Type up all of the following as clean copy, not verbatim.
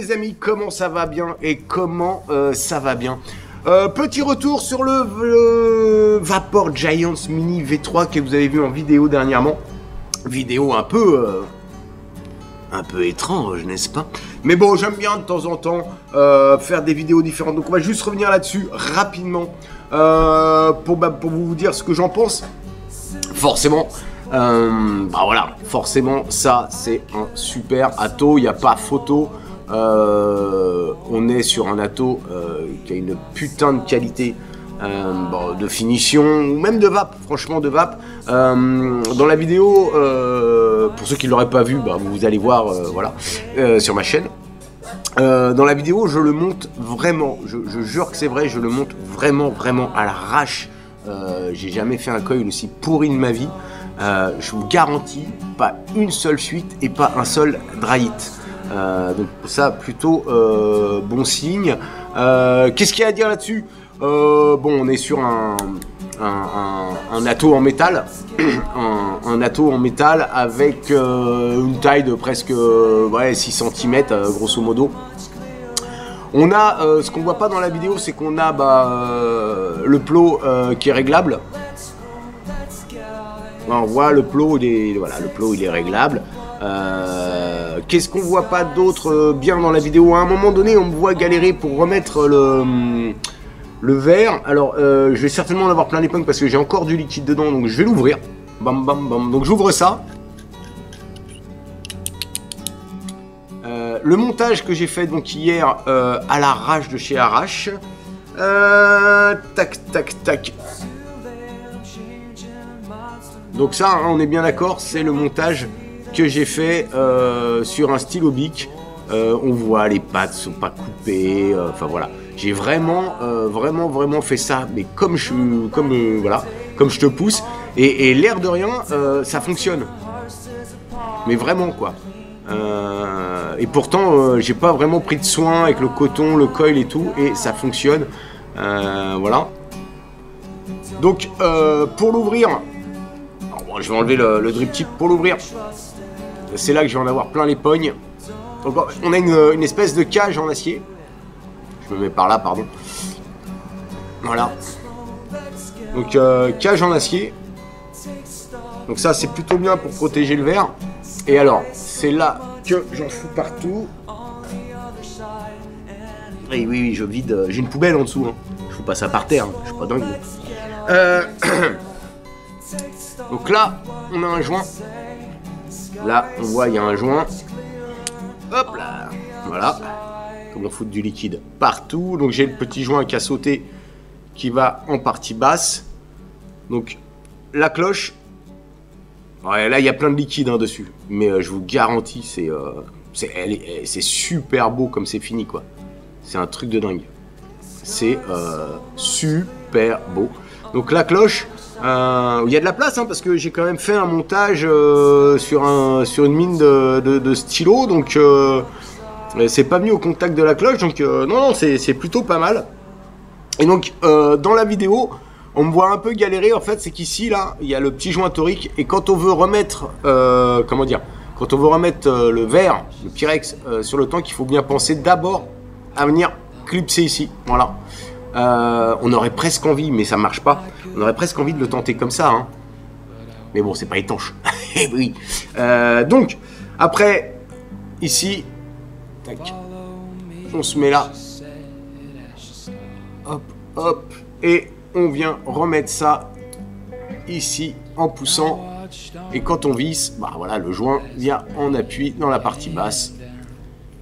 les amis, comment ça va bien et comment ça va bien. Petit retour sur le Vapor Giants Mini V3 que vous avez vu en vidéo dernièrement. Vidéo un peu étrange, n'est-ce pas? Mais bon, j'aime bien de temps en temps faire des vidéos différentes. Donc on va juste revenir là-dessus rapidement pour vous dire ce que j'en pense. Forcément, voilà, forcément, ça c'est un super Atto, il n'y a pas photo. On est sur un Atto qui a une putain de qualité de finition, ou même de vape, franchement de vape. Dans la vidéo, pour ceux qui ne l'auraient pas vu, vous allez voir voilà, sur ma chaîne. Dans la vidéo, je le monte vraiment, je jure que c'est vrai, je le monte vraiment à l'arrache. J'ai jamais fait un coil aussi pourri de ma vie. Je vous garantis, pas une seule fuite et pas un seul dry hit. Donc ça, plutôt bon signe. Qu'est-ce qu'il y a à dire là-dessus? Bon, on est sur un Atto en métal, un Atto en métal avec une taille de presque 6 cm grosso modo. On a, ce qu'on voit pas dans la vidéo, c'est qu'on a le plot qui est réglable. On voit le plot, il est réglable. Qu'est-ce qu'on voit pas d'autre bien dans la vidéo? À un moment donné, on me voit galérer pour remettre le verre. Alors, je vais certainement en avoir plein les pognes parce que j'ai encore du liquide dedans, donc je vais l'ouvrir. Bam, bam, bam. Donc j'ouvre ça. Le montage que j'ai fait donc hier à l'arrache de chez Arrache. Tac, tac, tac. Donc ça, hein, on est bien d'accord, c'est le montage que j'ai fait sur un stylo bic. On voit les pattes sont pas coupées. Enfin voilà, j'ai vraiment fait ça, mais comme je te pousse. Et l'air de rien, ça fonctionne. Mais vraiment quoi. Et pourtant, j'ai pas vraiment pris de soin avec le coton, le coil et tout, et ça fonctionne. Voilà. Donc pour l'ouvrir. Je vais enlever le drip tip pour l'ouvrir. C'est là que je vais en avoir plein les pognes. Donc, on a une espèce de cage en acier. Je me mets par là, pardon. Voilà. Donc cage en acier. Donc ça c'est plutôt bien pour protéger le verre. Et alors, c'est là que j'en fous partout. Et oui, je vide. J'ai une poubelle en dessous. Hein. Je fous pas ça par terre. Hein. Je suis pas dingue. Donc là, on a un joint. Là, on voit, il y a un joint. Hop là. Voilà. Comme on fout du liquide partout. Donc j'ai le petit joint qui a sauté, qui va en partie basse. Donc la cloche. Ouais, là, il y a plein de liquide hein, dessus. Mais je vous garantis, c'est super beau comme c'est fini, quoi. C'est un truc de dingue. C'est super beau. Donc la cloche. Il y a de la place hein, parce que j'ai quand même fait un montage sur une mine de stylo, donc c'est pas venu au contact de la cloche, donc non, c'est plutôt pas mal. Et donc dans la vidéo, on me voit un peu galérer en fait, c'est qu'ici là, il y a le petit joint torique et quand on veut remettre, quand on veut remettre le verre, le Pyrex sur le tank, il faut bien penser d'abord à venir clipser ici, voilà. On aurait presque envie, mais ça marche pas. On aurait presque envie de le tenter comme ça, hein. Mais bon, c'est pas étanche. Eh oui. Donc, après, ici, tac, on se met là. Hop, hop, et on vient remettre ça ici en poussant. Et quand on visse, voilà, le joint vient en appui dans la partie basse.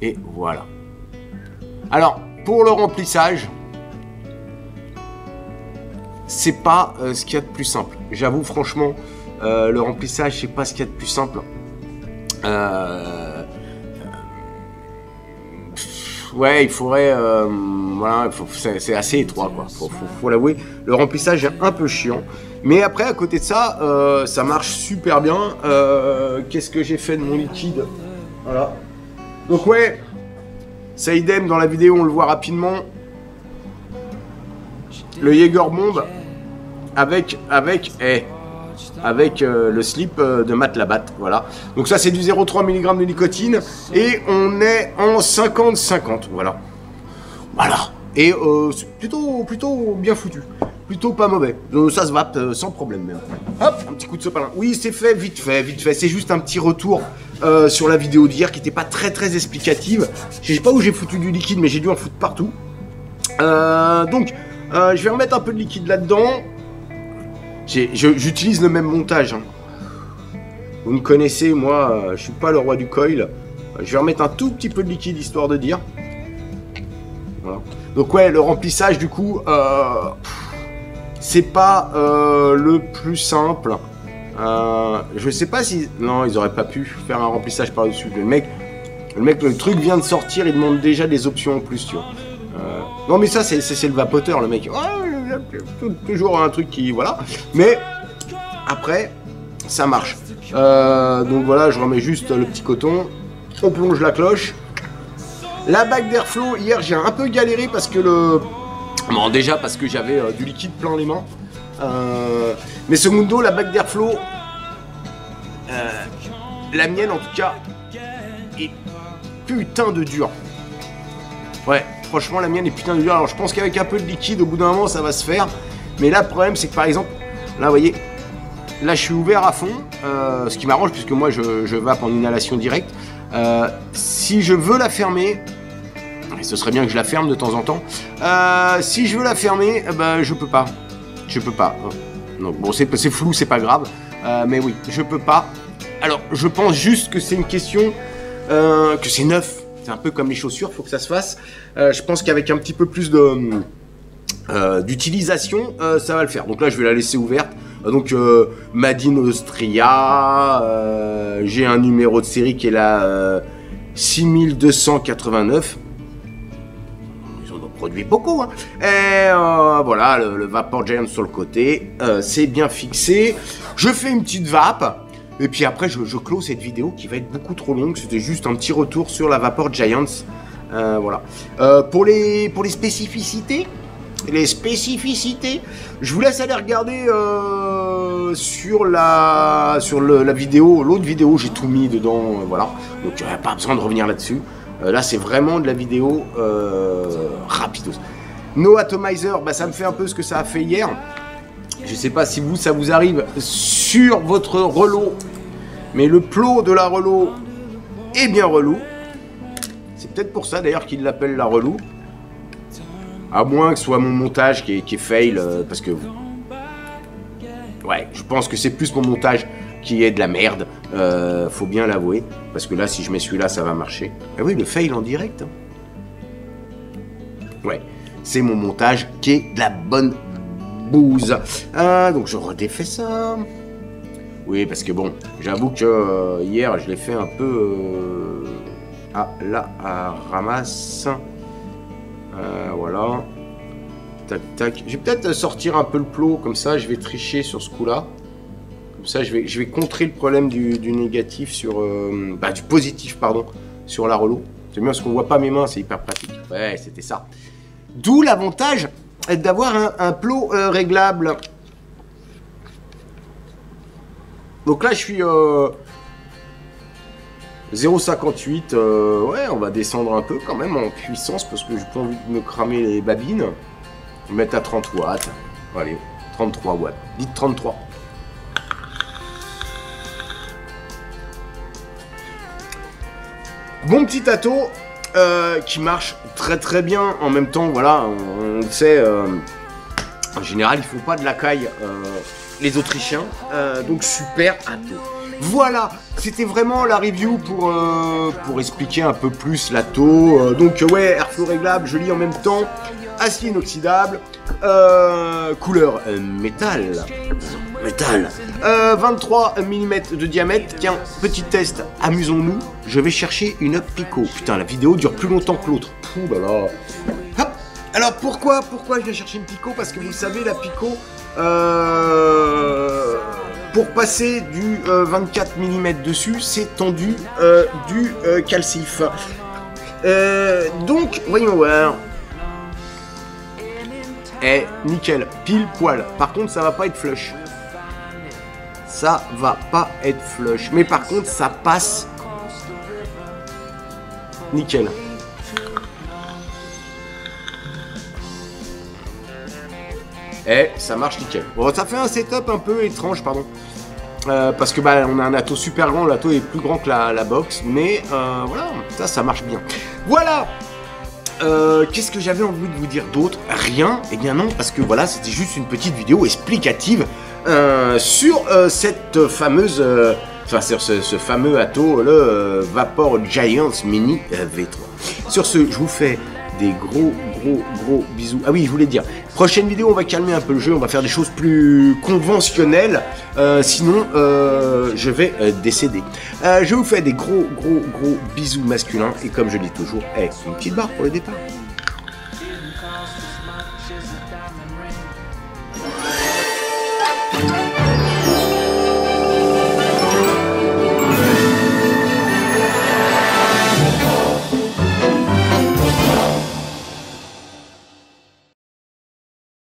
Et voilà. Alors, pour le remplissage. C'est pas ce qu'il y a de plus simple. J'avoue franchement, le remplissage c'est pas ce qu'il y a de plus simple. Ouais, il faudrait, voilà, c'est assez étroit quoi. Faut l'avouer. Le remplissage est un peu chiant. Mais après à côté de ça, ça marche super bien. Qu'est-ce que j'ai fait de mon liquide? Voilà. Donc ouais, ça idem dans la vidéo, on le voit rapidement. Le Jägerbomb avec avec le slip de Matt Labatt, voilà. Donc ça c'est du 0,3 mg de nicotine et on est en 50-50, voilà. Voilà. Et c'est plutôt bien foutu. Plutôt pas mauvais. Ça se vape sans problème même. Hop, un petit coup de sopalin. Oui, c'est fait, vite fait, vite fait. C'est juste un petit retour sur la vidéo d'hier qui n'était pas très explicative. Je sais pas où j'ai foutu du liquide, mais j'ai dû en foutre partout. Donc, je vais remettre un peu de liquide là-dedans. J'utilise le même montage. Hein. Vous me connaissez, moi, je suis pas le roi du coil. Je vais remettre un tout petit peu de liquide, histoire de dire. Voilà. Donc ouais, le remplissage, du coup... c'est pas le plus simple. Je sais pas si... Non, ils auraient pas pu faire un remplissage par-dessus. Le truc vient de sortir, il demande déjà des options en plus, tu vois. Non, mais ça, c'est le vapoteur, le mec. Toujours un truc qui... Voilà. Mais, après, ça marche. Donc voilà, je remets juste le petit coton. On plonge la cloche. La bague d'airflow, hier, j'ai un peu galéré parce que le... Bon, déjà parce que j'avais du liquide plein les mains. Mais secondo, la bague d'airflow, la mienne en tout cas, est putain de dure. Ouais, franchement, la mienne est putain de dure. Alors, je pense qu'avec un peu de liquide, au bout d'un moment, ça va se faire. Mais là, le problème, c'est que par exemple, là, vous voyez, là, je suis ouvert à fond. Ce qui m'arrange, puisque moi, je vape en inhalation directe. Si je veux la fermer... Et ce serait bien que je la ferme de temps en temps. Si je veux la fermer, ben, je peux pas. Je peux pas. Donc, bon, c'est flou, c'est pas grave. Mais oui, je peux pas. Alors, je pense juste que c'est une question... que c'est neuf. C'est un peu comme les chaussures, faut que ça se fasse. Je pense qu'avec un petit peu plus d'utilisation, ça va le faire. Donc là, je vais la laisser ouverte. Donc, Made in Austria. J'ai un numéro de série qui est là... 6289. Produit beaucoup, hein. Et voilà, le Vapor Giant sur le côté, c'est bien fixé. Je fais une petite vape, et puis après je clôt cette vidéo qui va être beaucoup trop longue. C'était juste un petit retour sur la Vapor Giants. Voilà. Pour les spécificités, je vous laisse aller regarder sur la vidéo, l'autre vidéo, j'ai tout mis dedans, voilà. Donc pas besoin de revenir là-dessus. Là, c'est vraiment de la vidéo rapidos. No Atomizer, bah, ça me fait un peu ce que ça a fait hier. Je sais pas si ça vous arrive sur votre relot, mais le plot de la relot est bien relou. C'est peut-être pour ça d'ailleurs qu'il l'appelle la relou. À moins que ce soit mon montage qui est fail, parce que... Ouais, je pense que c'est plus mon montage qui est de la merde, faut bien l'avouer, parce que là, si je mets celui-là, ça va marcher. Ah oui, le fail en direct. Ouais, c'est mon montage qui est de la bonne bouse. Donc je redéfais ça. Oui, parce que bon, j'avoue que hier, je l'ai fait un peu à ramasse. Voilà. Tac, tac. Je vais peut-être sortir un peu le plot, comme ça, je vais tricher sur ce coup-là. Comme ça, je vais contrer le problème du négatif sur... du positif, pardon, sur la relot. C'est bien parce qu'on voit pas mes mains, c'est hyper pratique. Ouais, c'était ça. D'où l'avantage d'avoir un plot réglable. Donc là, je suis 0,58. Ouais, on va descendre un peu quand même en puissance parce que j'ai pas envie de me cramer les babines. On va mettre à 30 watts. Allez, 33 watts. Dites 33. Bon petit ato qui marche très bien. En même temps, voilà, on le sait, en général, ils font pas de la caille, les Autrichiens. Donc super ato. Voilà, c'était vraiment la review pour expliquer un peu plus l'ato. Donc ouais, airflow réglable, je lis en même temps. Acier inoxydable, couleur métal. 23 mm de diamètre. Tiens, petit test, amusons-nous. Je vais chercher une Pico. Putain, la vidéo dure plus longtemps que l'autre. Pouh là là. Hop. Alors pourquoi je vais chercher une Pico? Parce que vous le savez, la Pico, pour passer du 24 mm dessus, c'est tendu du calcif. Donc, voyons voir. Nickel, pile poil. Par contre, ça va pas être flush. ça va pas être flush. Mais par contre, ça passe nickel. Et ça marche nickel. Bon, ça fait un setup un peu étrange, pardon. Parce que bah, on a un ato super grand, l'ato est plus grand que la box, mais voilà, ça marche bien. Voilà. Qu'est-ce que j'avais envie de vous dire d'autre? Rien. Eh bien non, parce que voilà, c'était juste une petite vidéo explicative sur cette fameuse, enfin sur ce fameux ato, le Vapor Giants Mini V3. Sur ce, je vous fais des gros bisous. Ah oui, je voulais dire, prochaine vidéo, on va calmer un peu le jeu, on va faire des choses plus conventionnelles, sinon je vais décéder. Je vous fais des gros bisous masculins, et comme je dis toujours, une petite barre pour le départ.